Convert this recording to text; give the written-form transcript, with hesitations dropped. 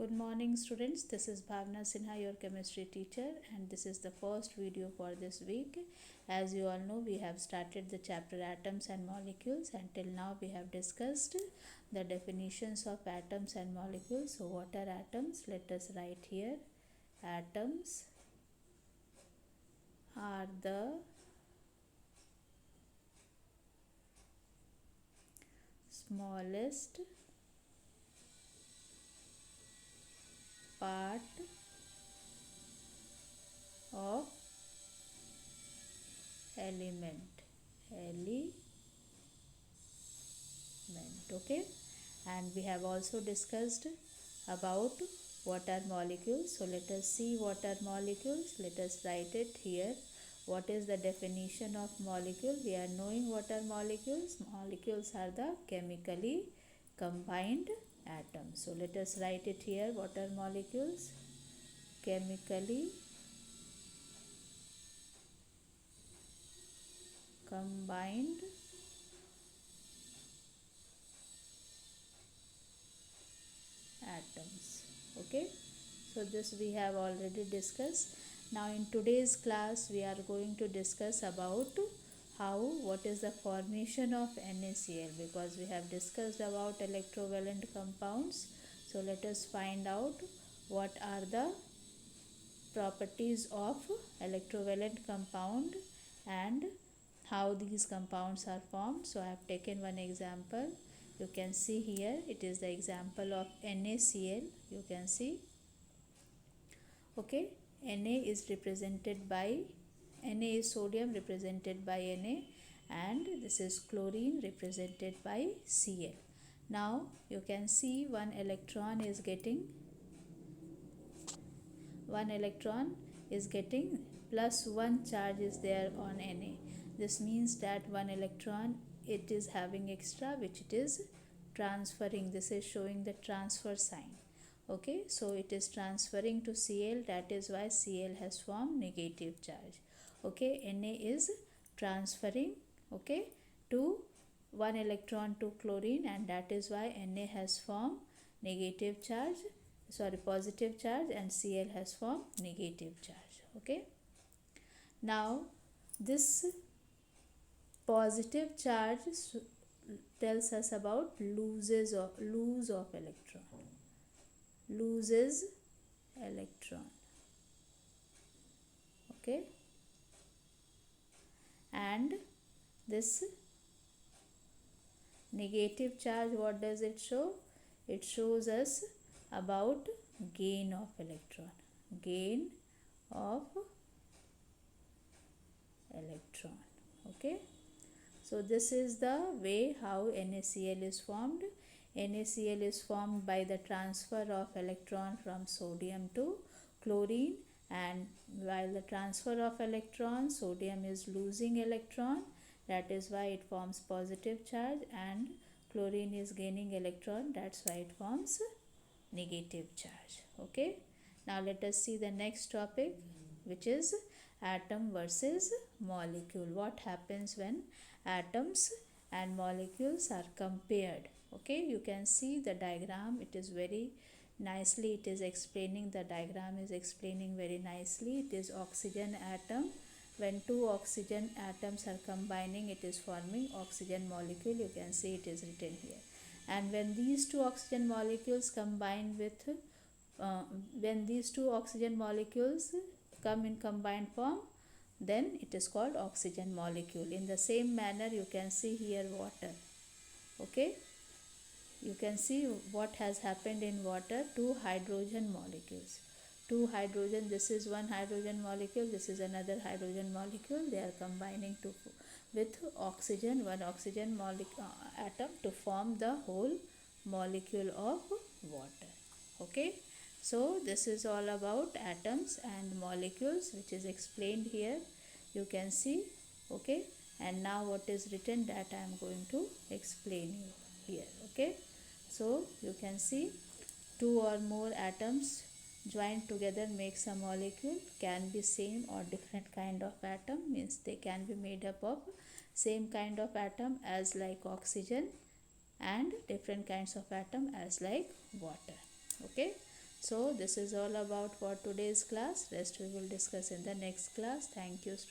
Good morning students, this is Bhavna Sinha, your chemistry teacher, and this is the first video for this week. As you all know, we have started the chapter atoms and molecules. Until now we have discussed the definitions of atoms and molecules. So what are atoms? Let us write here. Atoms are the smallest part of element, okay. And we have also discussed about what are molecules. So let us see what are molecules. Let us write it here. What is the definition of molecule? We are knowing what are molecules. Molecules are the chemically combined atoms. So let us write it here. What are molecules? Chemically combined atoms. Okay, so this we have already discussed. Now in today's class we are going to discuss about what is the formation of NaCl, because we have discussed about electrovalent compounds. So let us find out what are the properties of electrovalent compound and how these compounds are formed. So I have taken one example. You can see here, it is the example of NaCl. You can see, okay, Na is represented by, Na is sodium represented by Na, and this is chlorine represented by Cl. Now you can see one electron is getting plus 1 charge is there on Na. This means that one electron it is having extra, which it is transferring. This is showing the transfer sign. Okay, so it is transferring to Cl, that is why Cl has formed negative charge. Okay, Na is transferring, okay, to one electron to chlorine, and that is why Na has formed positive charge, and Cl has formed negative charge. Okay, now this positive charge tells us about loss of electron, okay, and this negative charge, what does it show? It shows us about gain of electron, okay. So this is the way how NaCl is formed. NaCl is formed by the transfer of electron from sodium to chlorine, and while the transfer of electron, sodium is losing electron, that is why it forms positive charge, and chlorine is gaining electron, that's why it forms negative charge. Okay, now let us see the next topic, which is atom versus molecule. What happens when atoms and molecules are compared? Okay, you can see the diagram. It is very nicely, it is explaining, the diagram is explaining very nicely. It is oxygen atom. When two oxygen atoms are combining, it is forming oxygen molecule. You can see it is written here. And when these two oxygen molecules combine with when these two oxygen molecules come in combined form, then it is called oxygen molecule. In the same manner, you can see here water. Okay, you can see what has happened in water. Two hydrogen molecules, this is one hydrogen molecule, this is another hydrogen molecule. They are combining with oxygen, one oxygen atom, to form the whole molecule of water. Okay, so this is all about atoms and molecules, which is explained here. You can see, okay. And now what is written, that I am going to explain you here. Okay, so you can see two or more atoms joined together makes a molecule. Can be same or different kind of atom, means they can be made up of same kind of atom as like oxygen, and different kinds of atom as like water. Okay, So this is all about for today's class. Rest we will discuss in the next class. Thank you, students.